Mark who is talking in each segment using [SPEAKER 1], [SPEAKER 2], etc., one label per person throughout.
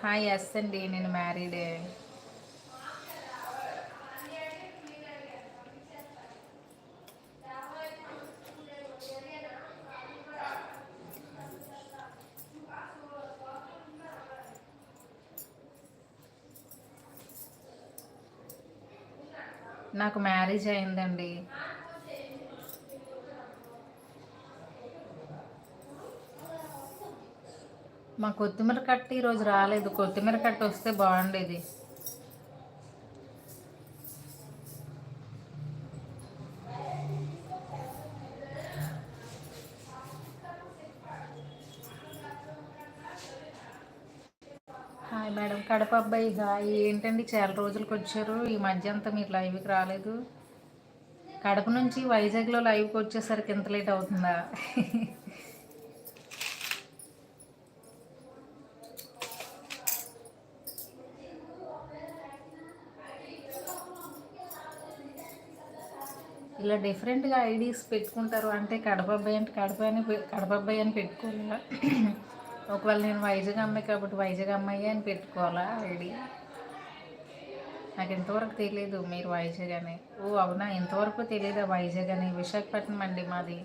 [SPEAKER 1] Hi yes అండి, నేను మ్యారీడే. నాకు మ్యారేజ్ అయిందండి. మా కొత్తిమీర కట్ట ఈరోజు రాలేదు. కొత్తిమీర కట్ట వస్తే బాగుండేది. హాయ్ మేడం, కడప అబ్బాయి హాయ్. ఏంటండి చాలా రోజులకు వచ్చారు, ఈ మధ్య అంతా మీరు లైవ్కి రాలేదు. కడప నుంచి వైజాగ్లో లైవ్కి వచ్చేసరికి ఎంత లేట్ అవుతుందా? ఇలా డిఫరెంట్గా ఐడీస్ పెట్టుకుంటారు. అంటే కడప అబ్బాయి అంటే కడప అబ్బాయి అని పెట్టుకోవాలా? ఒకవేళ నేను వైజాగ్ అమ్మాయి కాబట్టి వైజాగ్ అమ్మాయి అని పెట్టుకోవాలా ఐడి? నాకు ఇంతవరకు తెలియదు మీరు వైజాగ్ అని. ఓ అవునా, ఇంతవరకు తెలియదా వైజాగ్ అని? విశాఖపట్నం అండి మాది.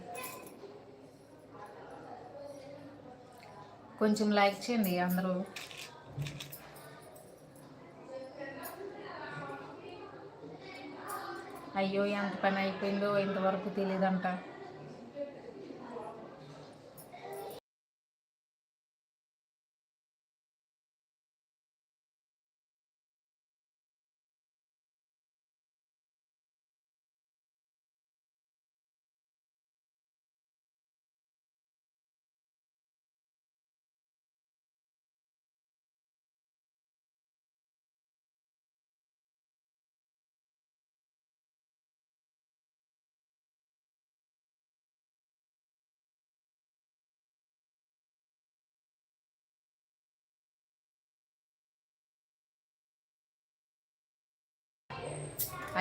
[SPEAKER 1] కొంచెం లైక్ చేయండి అందరూ. అయ్యో ఎంత పని అయిపోయిందో ఇంతవరకు తెలియదంట.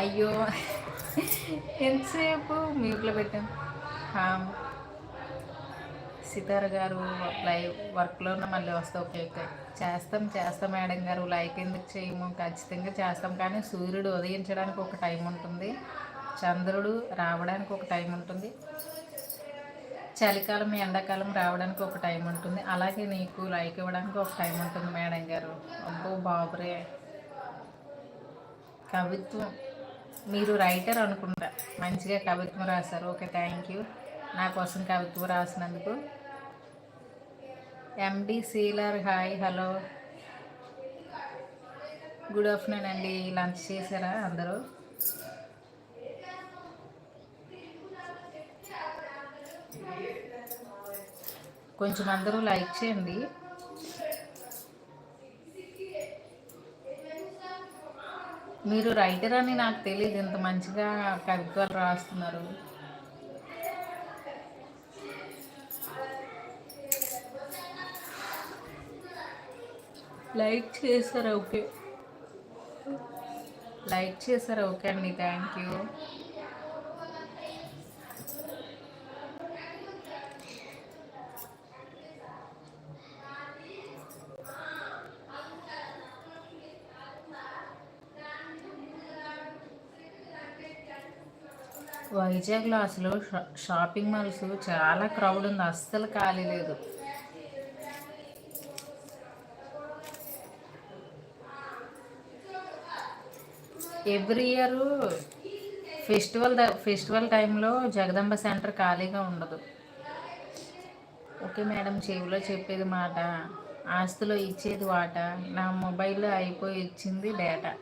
[SPEAKER 1] అయ్యో ఎంతసేపు మ్యూట్లో పెట్టాను. సితార గారు లైవ్ వర్క్లో మళ్ళీ వస్తే ఓకే ఓకే చేస్తాం మేడం గారు. లైక్ ఎందుకు చేయము? ఖచ్చితంగా చేస్తాం. కానీ సూర్యుడు ఉదయించడానికి ఒక టైం ఉంటుంది, చంద్రుడు రావడానికి ఒక టైం ఉంటుంది, చలికాలం ఎండాకాలం రావడానికి ఒక టైం ఉంటుంది, అలాగే నీకు లైక్ ఇవ్వడానికి ఒక టైం ఉంటుంది మేడం గారు. అబ్బో బాబురే, కవిత్వం మీరు రైటర్ అనుకుంటా, మంచిగా కవిత్వం రాశారు. ఓకే థ్యాంక్ యూ నా కోసం కవిత్వం రాసినందుకు. ఎండి సీలర్ హాయ్ హలో గుడ్ ఆఫ్టర్నూన్ అండి. లంచ్ చేశారా అందరూ? కొంచెం అందరూ లైక్ చేయండి. మీరు రైటర్ అని నాకు తెలియదు, ఇంత మంచిగా కవిత్వాలు రాస్తున్నారు. లైక్ చేశారా? ఓకే లైక్ చేశారా? ఓకే అండి థ్యాంక్ యూ. వైజాగ్లో అసలు షాపింగ్ మాల్స్ చాలా క్రౌడ్ ఉంది, అస్సలు ఖాళీ లేదు. ఎవ్రీ ఇయర్ ఫెస్టివల్ టైంలో జగదంబ సెంటర్ ఖాళీగా ఉండదు. ఓకే మేడం, చెవిలో చెప్పేది మాట, ఆస్తిలో ఇచ్చేది వాట, నా మొబైల్లో అయిపోయి ఇచ్చింది డేటా.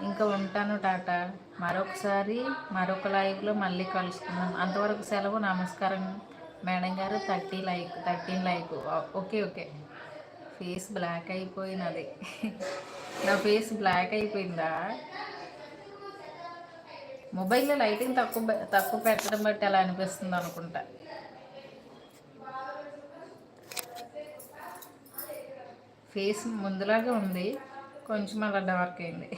[SPEAKER 1] ఇంకా ఉంటాను టాటా. మరొకసారి మరొక లైవ్లో మళ్ళీ కలుసుకుందాం. అంతవరకు సెలవు, నమస్కారం మేడం గారు. 13 like. Okay okay. Face block అయిపోయినది. నా ఫేస్ బ్లాక్ అయిపోయిందా? మొబైల్లో లైటింగ్ తక్కువ పెట్టడం బట్టి అలా అనిపిస్తుంది అనుకుంటా. ఫేస్ ముందులాగే ఉంది, కొంచెం అలా డార్క్ అయింది.